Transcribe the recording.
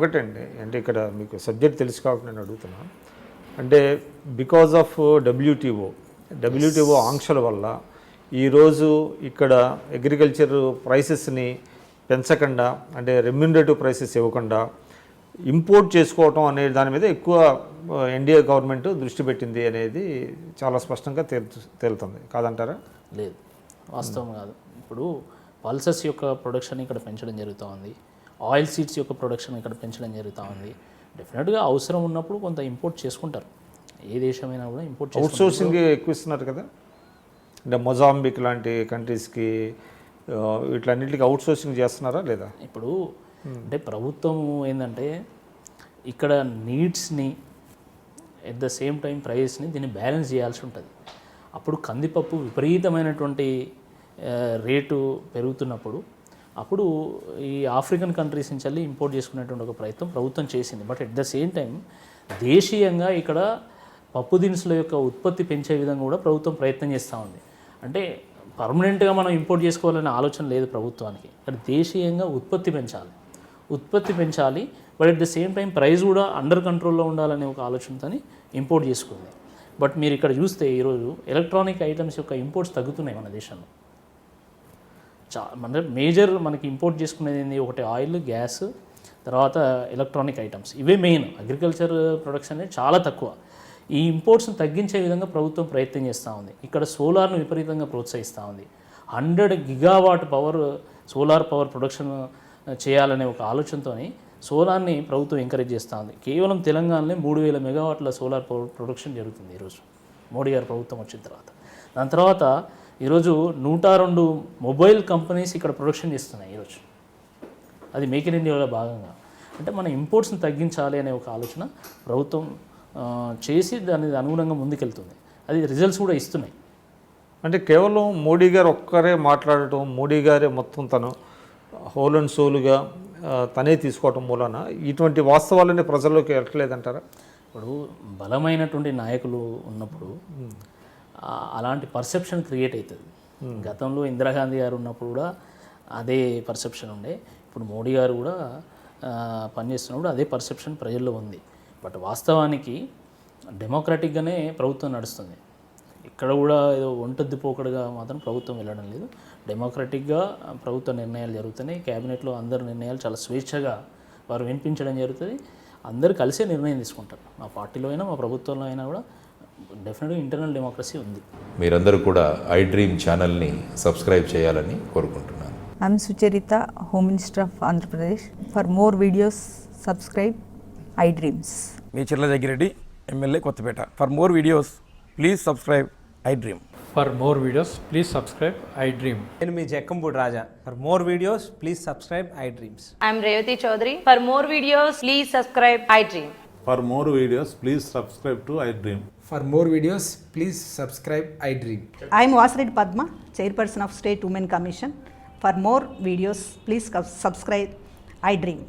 ఒకటండి, అంటే ఇక్కడ మీకు సబ్జెక్ట్ తెలుసు కాబట్టి నేను అడుగుతున్నాను. అంటే బికాజ్ ఆఫ్ డబ్ల్యూటీఓ ఆంక్షల వల్ల ఈరోజు ఇక్కడ అగ్రికల్చర్ ప్రైసెస్ని పెంచకుండా, అంటే రెమ్యూనరేటివ్ ప్రైసెస్ ఇవ్వకుండా ఇంపోర్ట్ చేసుకోవటం అనే దాని మీద ఎక్కువ ఎన్డీఏ గవర్నమెంట్ దృష్టి పెట్టింది అనేది చాలా స్పష్టంగా తేలుతుంది, కాదంటారా? లేదు, వాస్తవం కాదు. ఇప్పుడు పల్సెస్ యొక్క ప్రొడక్షన్ ఇక్కడ పెంచడం జరుగుతూ ఉంది, ఆయిల్ సీడ్స్ యొక్క ప్రొడక్షన్ ఇక్కడ పెంచడం జరుగుతూ ఉంది. డెఫినెట్గా అవసరం ఉన్నప్పుడు కొంత ఇంపోర్ట్ చేసుకుంటారు, ఏ దేశమైనా కూడా ఇంపోర్ట్ అవుట్ సోర్సింగ్ ఎక్కువ ఇస్తున్నారు కదా, అంటే మొజాంబిక్ లాంటి కంట్రీస్కి వీటిలన్నింటికి అవుట్ సోర్సింగ్ చేస్తున్నారా లేదా? ఇప్పుడు అంటే ప్రభుత్వం ఏంటంటే ఇక్కడ నీడ్స్ని ఎట్ ద సేమ్ టైం ప్రైస్ని దీన్ని బ్యాలెన్స్ చేయాల్సి ఉంటుంది. అప్పుడు కందిపప్పు విపరీతమైనటువంటి రేటు పెరుగుతున్నప్పుడు అప్పుడు ఈ ఆఫ్రికన్ కంట్రీస్ నుంచి వెళ్ళి ఇంపోర్ట్ చేసుకునేటువంటి ఒక ప్రయత్నం ప్రభుత్వం చేసింది. But at the same time దేశీయంగా ఇక్కడ పప్పు దినుసుల యొక్క ఉత్పత్తి పెంచే విధంగా కూడా ప్రభుత్వం ప్రయత్నం చేస్తూ ఉంది. అంటే పర్మనెంట్గా మనం ఇంపోర్ట్ చేసుకోవాలనే ఆలోచన లేదు ప్రభుత్వానికి, ఇక్కడ దేశీయంగా ఉత్పత్తి పెంచాలి. But at the same time price కూడా అండర్ కంట్రోల్లో ఉండాలనే ఒక ఆలోచనతో ఇంపోర్ట్ చేసుకుంది. బట్ మీరు ఇక్కడ చూస్తే ఈరోజు ఎలక్ట్రానిక్ ఐటమ్స్ యొక్క ఇంపోర్ట్స్ తగ్గుతున్నాయి మన దేశంలో. అంటే మేజర్ మనకి ఇంపోర్ట్ చేసుకునేది ఏంటి, ఒకటి ఆయిల్, గ్యాస్, తర్వాత ఎలక్ట్రానిక్ ఐటమ్స్. ఇవే మెయిన్. అగ్రికల్చర్ ప్రొడక్ట్స్ అనేది చాలా తక్కువ. ఈ ఇంపోర్ట్స్ని తగ్గించే విధంగా ప్రభుత్వం ప్రయత్నం చేస్తూ ఉంది. ఇక్కడ సోలార్ను విపరీతంగా ప్రోత్సహిస్తూ ఉంది. 100 gigawatt power solar power production చేయాలనే ఒక ఆలోచనతో సోలార్ని ప్రభుత్వం ఎంకరేజ్ చేస్తూ ఉంది. కేవలం తెలంగాణలో 3000 మెగావాట్ల సోలార్ పవర్ ప్రొడక్షన్ జరుగుతుంది ఈరోజు మోడీ గారు ప్రభుత్వం వచ్చిన తర్వాత. దాని తర్వాత ఈరోజు 102 మొబైల్ కంపెనీస్ ఇక్కడ ప్రొడక్షన్ చేస్తున్నాయి ఈరోజు. అది మేక్ ఇన్ ఇండియాలో భాగంగా. అంటే మన ఇంపోర్ట్స్ని తగ్గించాలి అనే ఒక ఆలోచన ప్రభుత్వం చేసి దాని అనుగుణంగా ముందుకెళ్తుంది. అది రిజల్ట్స్ కూడా ఇస్తున్నాయి. అంటే కేవలం మోడీ గారు ఒక్కరే మాట్లాడటం, మోడీ గారే మొత్తం తను హోల్ అండ్ సోలుగా తనే తీసుకోవటం మూలన ఇటువంటి వాస్తవాలన్నీ ప్రజల్లోకి వెళ్ళట్లేదంటారా? ఇప్పుడు బలమైనటువంటి నాయకులు ఉన్నప్పుడు అలాంటి పర్సెప్షన్ క్రియేట్ అవుతుంది. గతంలో ఇందిరాగాంధీ గారు ఉన్నప్పుడు కూడా అదే పర్సెప్షన్ ఉండే, ఇప్పుడు మోడీ గారు కూడా పనిచేస్తున్నప్పుడు అదే పర్సెప్షన్ ప్రజల్లో ఉంది. బట్ వాస్తవానికి డెమోక్రాటిక్గానే ప్రభుత్వం నడుస్తుంది. ఇక్కడ కూడా ఏదో ఒంటొద్దు పోకడుగా మాత్రం ప్రభుత్వం వెళ్ళడం లేదు. డెమోక్రటిక్గా ప్రభుత్వ నిర్ణయాలు జరుగుతున్నాయి. క్యాబినెట్లో అందరి నిర్ణయాలు చాలా స్వేచ్ఛగా వారు వినిపించడం జరుగుతుంది. అందరూ కలిసే నిర్ణయం తీసుకుంటారు. మా పార్టీలో అయినా మా ప్రభుత్వంలో అయినా కూడా డెఫినెట్గా ఇంటర్నల్ డెమోక్రసీ ఉంది. మీరందరూ కూడా ఐ డ్రీమ్ ఛానల్ని సబ్స్క్రైబ్ చేయాలని కోరుకుంటున్నాను. I'm Sucharitha, home minister of Andhra Pradesh. For more videos subscribe I dreams. Me Chirla Jaggi Reddy, MLA Kothapeta. For more videos please subscribe I dream. For more videos please subscribe I dream. నేను మీ జక్కంపూడి రాజా. For more videos please subscribe I dreams. I'm Revathi Chowdary. For more videos please subscribe I dream. For more videos, please subscribe to iDream. For more videos, please subscribe iDream. I am Vasireddy Padma, Chairperson of State Women Commission. For more videos, please subscribe iDream.